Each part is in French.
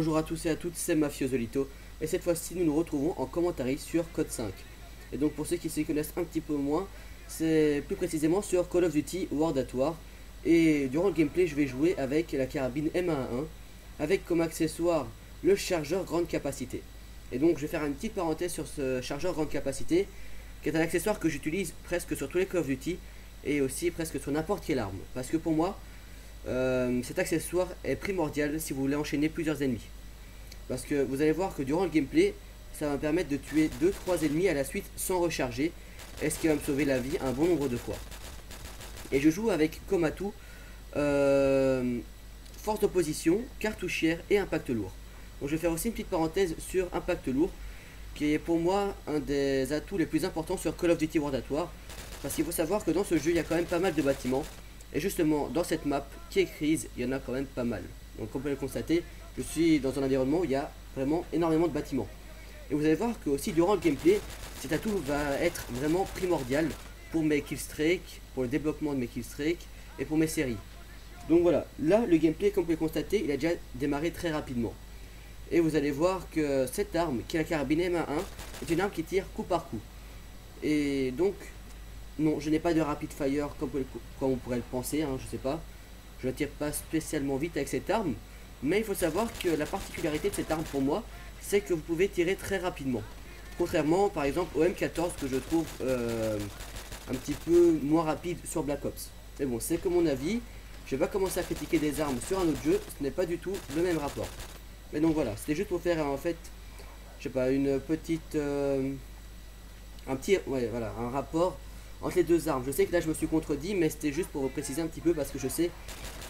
Bonjour à tous et à toutes, c'est Mafiozolito et cette fois-ci nous nous retrouvons en commentary sur Code 5. Et donc pour ceux qui s'y connaissent un petit peu moins, c'est plus précisément sur Call of Duty World at War. Et durant le gameplay je vais jouer avec la carabine M1A1 avec comme accessoire le chargeur grande capacité. Et donc je vais faire une petite parenthèse sur ce chargeur grande capacité qui est un accessoire que j'utilise presque sur tous les Call of Duty et aussi presque sur n'importe quelle arme. Parce que pour moi, cet accessoire est primordial si vous voulez enchaîner plusieurs ennemis. Parce que vous allez voir que durant le gameplay, ça va me permettre de tuer 2-3 ennemis à la suite sans recharger. Et ce qui va me sauver la vie un bon nombre de fois. Et je joue avec comme atout force d'opposition, cartouchière et impact lourd. Donc je vais faire aussi une petite parenthèse sur impact lourd, qui est pour moi un des atouts les plus importants sur Call of Duty World at War. Parce qu'il faut savoir que dans ce jeu, il y a quand même pas mal de bâtiments. Et justement, dans cette map qui est crise, il y en a quand même pas mal. Donc comme vous pouvez le constater, je suis dans un environnement où il y a vraiment énormément de bâtiments. Et vous allez voir que aussi durant le gameplay, cet atout va être vraiment primordial pour mes killstreaks, pour le débloquement de mes killstreaks et pour mes séries. Donc voilà, là le gameplay comme vous pouvez le constater, il a déjà démarré très rapidement. Et vous allez voir que cette arme, qui est la carabine M1A1, est une arme qui tire coup par coup. Et donc, non, je n'ai pas de rapid fire comme on pourrait le penser, hein, je sais pas. Je ne tire pas spécialement vite avec cette arme. Mais il faut savoir que la particularité de cette arme pour moi, c'est que vous pouvez tirer très rapidement. Contrairement par exemple au M14 que je trouve un petit peu moins rapide sur Black Ops. Mais bon, c'est que mon avis. Je vais pas commencer à critiquer des armes sur un autre jeu, ce n'est pas du tout le même rapport. Mais donc voilà, c'était juste pour faire en fait, je sais pas, une petite... un rapport entre les deux armes. Je sais que là je me suis contredit, mais c'était juste pour préciser un petit peu parce que je sais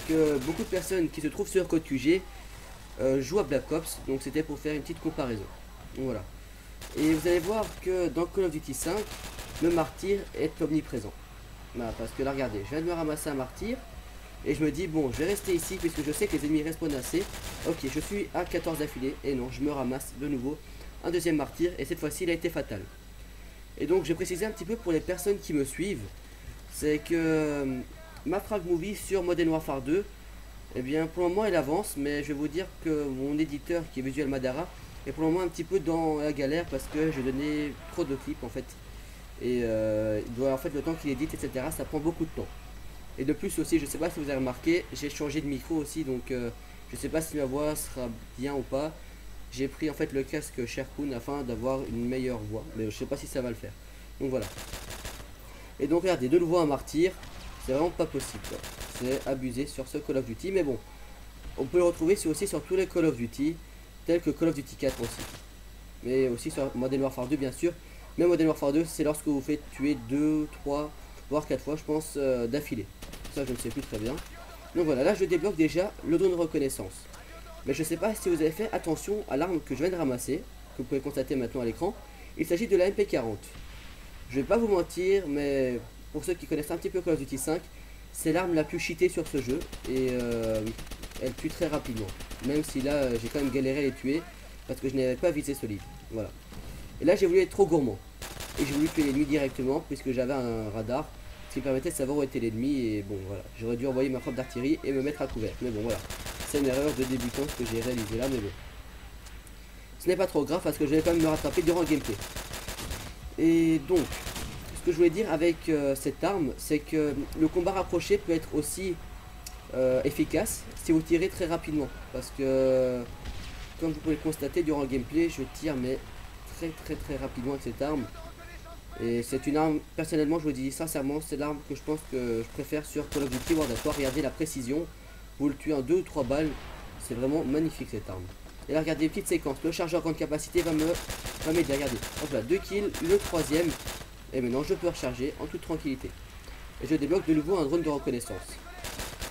que beaucoup de personnes qui se trouvent sur Code QG jouent à Black Ops, donc c'était pour faire une petite comparaison. Donc voilà. Et vous allez voir que dans Call of Duty 5, le martyr est omniprésent. Voilà, parce que là regardez, je viens de me ramasser un martyr. Et je me dis bon, je vais rester ici puisque je sais que les ennemis respawnent assez. Ok, je suis à 14 d'affilée. Et non, je me ramasse de nouveau un deuxième martyr. Et cette fois-ci, il a été fatal. Et donc, j'ai précisé un petit peu pour les personnes qui me suivent. C'est que ma frag movie sur Modern Warfare 2, eh bien, pour le moment, elle avance. Mais je vais vous dire que mon éditeur, qui est Visual Madara, est pour le moment un petit peu dans la galère parce que j'ai donné trop de clips en fait. Et il doit, en fait, le temps qu'il édite, etc., ça prend beaucoup de temps. Et de plus aussi, je sais pas si vous avez remarqué, j'ai changé de micro aussi, donc je sais pas si ma voix sera bien ou pas. J'ai pris en fait le casque Sherkun afin d'avoir une meilleure voix, mais je sais pas si ça va le faire. Donc voilà. Et donc regardez, de nouveau un martyr, c'est vraiment pas possible. C'est abusé sur ce Call of Duty, mais bon. On peut le retrouver aussi sur tous les Call of Duty, tels que Call of Duty 4 aussi. Mais aussi sur Modern Warfare 2 bien sûr. Mais Modern Warfare 2, c'est lorsque vous faites tuer 2, 3, voire 4 fois je pense d'affilée. Ça je ne sais plus très bien. Donc voilà, là je débloque déjà le drone de reconnaissance. Mais je sais pas si vous avez fait attention à l'arme que je viens de ramasser, que vous pouvez constater maintenant à l'écran. Il s'agit de la MP40. Je vais pas vous mentir, mais pour ceux qui connaissent un petit peu Call of Duty 5, c'est l'arme la plus cheatée sur ce jeu. Et elle tue très rapidement. Même si là j'ai quand même galéré à les tuer, parce que je n'avais pas visé solide. Voilà. Et là j'ai voulu être trop gourmand. Et j'ai voulu tuer l'ennemi directement, puisque j'avais un radar. Ce qui permettait de savoir où était l'ennemi. Et bon voilà, j'aurais dû envoyer ma frappe d'artillerie et me mettre à couvert. Mais bon voilà, c'est une erreur de débutant ce que j'ai réalisé là, mais bon. Ce n'est pas trop grave parce que je vais quand même me rattraper durant le gameplay. Et donc, ce que je voulais dire avec cette arme, c'est que le combat rapproché peut être aussi efficace si vous tirez très rapidement. Parce que, comme vous pouvez le constater durant le gameplay, je tire mais très rapidement avec cette arme. Et c'est une arme, personnellement je vous dis sincèrement, c'est l'arme que je pense que je préfère sur Call of Duty World at War. Regardez la précision, vous le tuez en 2 ou 3 balles, c'est vraiment magnifique cette arme. Et là regardez, petite séquence, le chargeur grande capacité va m'aider, regardez, hop là, 2 kills, le troisième, et maintenant je peux recharger en toute tranquillité. Et je débloque de nouveau un drone de reconnaissance.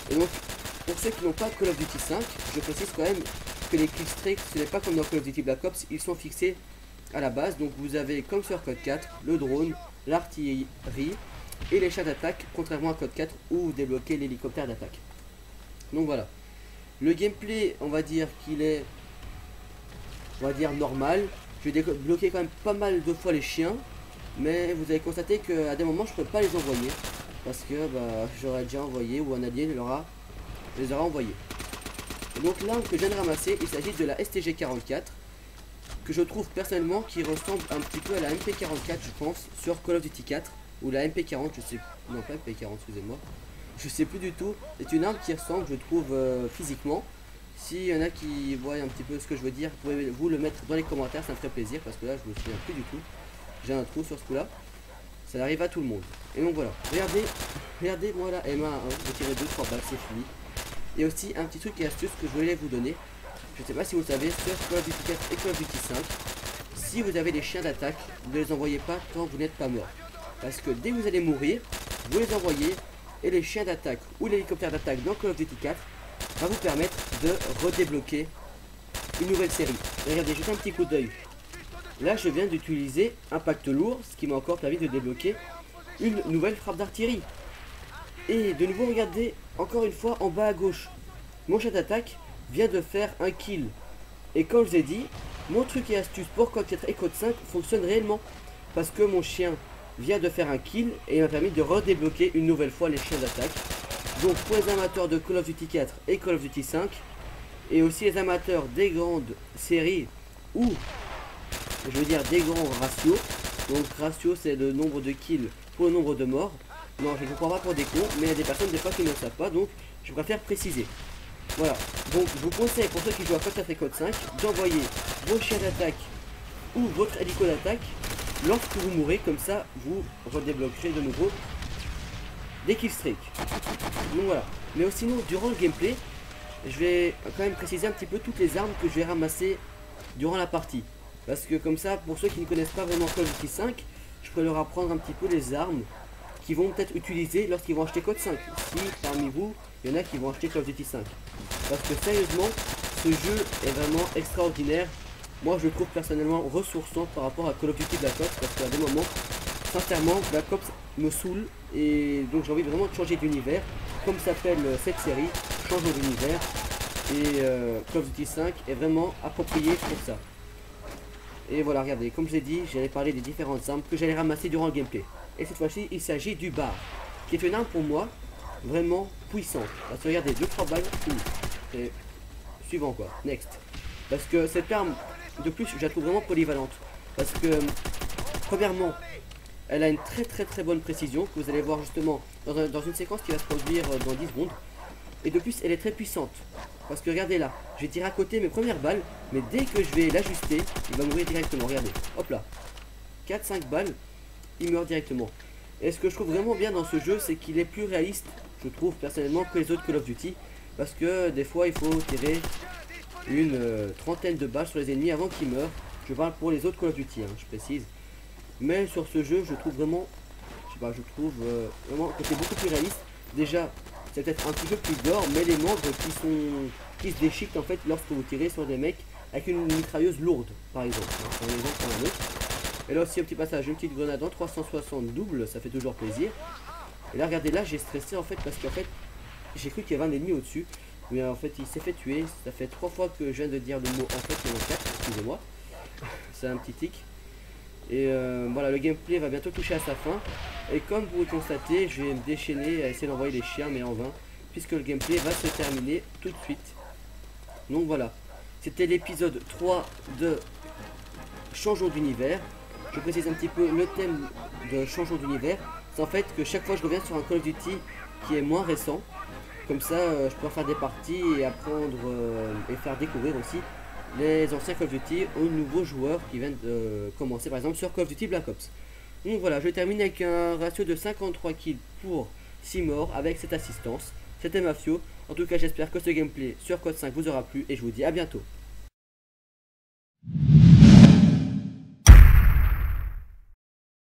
Et donc, pour ceux qui n'ont pas Call of Duty 5, je précise quand même que les killstreaks, ce n'est pas comme dans Call of Duty Black Ops, ils sont fixés à la base. Donc vous avez comme sur Code 4 le drone, l'artillerie et les chars d'attaque, contrairement à Code 4 où vous débloquez l'hélicoptère d'attaque. Donc voilà, le gameplay on va dire qu'il est normal. Je vais débloquer quand même pas mal de fois les chiens, mais vous allez constater qu'à des moments je ne peux pas les envoyer parce que j'aurais déjà envoyé ou un allié les aura envoyés. Donc l'arme que je viens de ramasser, il s'agit de la STG-44, que je trouve personnellement qui ressemble un petit peu à la MP-44 je pense, sur Call of Duty 4, ou la MP-40, je sais, non pas MP-40, excusez-moi, je sais plus du tout. C'est une arme qui ressemble, je trouve, physiquement. S'il y en a qui voient un petit peu ce que je veux dire, vous pouvez vous le mettre dans les commentaires, ça me ferait plaisir, parce que là je me souviens plus du tout. J'ai un trou sur ce coup là. Ça arrive à tout le monde. Et donc voilà, regardez moi la MA1, vous tirez 2-3 balles, c'est fini. Et aussi un petit truc et astuce que je voulais vous donner. Je sais pas si vous savez, sur Call of Duty 4 et Call of Duty 5, si vous avez des chiens d'attaque, ne les envoyez pas tant que vous n'êtes pas mort. Parce que dès que vous allez mourir, vous les envoyez, et les chiens d'attaque ou l'hélicoptère d'attaque dans Call of Duty 4 va vous permettre de redébloquer une nouvelle série. Et regardez, jetez un petit coup d'œil. Là, je viens d'utiliser un pacte lourd, ce qui m'a encore permis de débloquer une nouvelle frappe d'artillerie. Et de nouveau, regardez, encore une fois, en bas à gauche, mon chien d'attaque vient de faire un kill. Et comme je vous ai dit, mon truc et astuce pour Code 4 et Code 5 fonctionne réellement. Parce que mon chien vient de faire un kill et il m'a permis de redébloquer une nouvelle fois les chiens d'attaque. Donc pour les amateurs de Call of Duty 4 et Call of Duty 5, et aussi les amateurs des grandes séries ou je veux dire des grands ratios. Donc ratio c'est le nombre de kills pour le nombre de morts. Non, je ne prends pas pour des cons, mais il y a des personnes des fois qui ne le savent pas, donc je préfère préciser. Voilà, donc je vous conseille pour ceux qui jouent à Code 4 et Code 5 d'envoyer vos chiens d'attaque ou votre hélico d'attaque lorsque vous mourrez, comme ça vous redébloquerez de nouveau des killstreaks. Donc voilà, mais sinon durant le gameplay, je vais quand même préciser un petit peu toutes les armes que je vais ramasser durant la partie. Parce que comme ça, pour ceux qui ne connaissent pas vraiment Call of Duty 5, je pourrais leur apprendre un petit peu les armes qu'ils vont peut-être utiliser lorsqu'ils vont acheter Code 5. Si parmi vous, il y en a qui vont acheter Call of Duty 5. Parce que sérieusement, ce jeu est vraiment extraordinaire. Moi je le trouve personnellement ressourçant par rapport à Call of Duty Black Ops. Parce qu'à des moments, sincèrement, Black Ops me saoule. Et donc j'ai envie vraiment de changer d'univers. Comme s'appelle cette série, changeons d'univers. Et Call of Duty 5 est vraiment approprié pour ça. Et voilà, regardez, comme je l'ai dit, j'allais parler des différentes armes que j'allais ramasser durant le gameplay. Et cette fois-ci, il s'agit du bar, qui est une arme pour moi vraiment puissante. Parce que regardez, 2-3 balles, fini. Et suivant quoi, next. Parce que cette arme, de plus, je la trouve vraiment polyvalente. Parce que, premièrement, elle a une très bonne précision, que vous allez voir justement dans une séquence qui va se produire dans 10 secondes. Et de plus, elle est très puissante. Parce que regardez là, je vais tirer à côté mes premières balles, mais dès que je vais l'ajuster, il va mourir directement. Regardez, hop là, 4-5 balles, il meurt directement. Et ce que je trouve vraiment bien dans ce jeu, c'est qu'il est plus réaliste, je trouve personnellement, que les autres Call of Duty. Parce que des fois, il faut tirer une trentaine de balles sur les ennemis avant qu'ils meurent. Je parle pour les autres Call of Duty, hein, je précise. Mais sur ce jeu, je trouve vraiment, je sais pas, je trouve vraiment que c'est beaucoup plus réaliste. Déjà, c'est peut-être un petit peu plus gore, mais les membres qui se déchiquent en fait lorsque vous tirez sur des mecs avec une mitrailleuse lourde, par exemple. Un exemple pour un autre. Et là aussi, un petit passage, une petite grenade en 360 double, ça fait toujours plaisir. Et là, regardez, là, j'ai stressé en fait parce qu'en fait, j'ai cru qu'il y avait un ennemi au-dessus. Mais en fait, il s'est fait tuer. Ça fait 3 fois que je viens de dire le mot en fait, il y en a 4, excusez-moi. C'est un petit tic. Et voilà, le gameplay va bientôt toucher à sa fin. Et comme vous le constatez, je vais me déchaîner à essayer d'envoyer les chiens, mais en vain, puisque le gameplay va se terminer tout de suite. Donc voilà, c'était l'épisode 3 de Changeons d'univers. Je précise un petit peu le thème de Changeons d'univers. C'est en fait que chaque fois je reviens sur un Call of Duty qui est moins récent. Comme ça, je peux faire des parties et apprendre et faire découvrir aussi les anciens Call of Duty aux nouveaux joueurs qui viennent de commencer par exemple sur Call of Duty Black Ops. Donc voilà, je termine avec un ratio de 53 kills pour 6 morts avec cette assistance. C'était Mafio. En tout cas, j'espère que ce gameplay sur Code 5 vous aura plu et je vous dis à bientôt.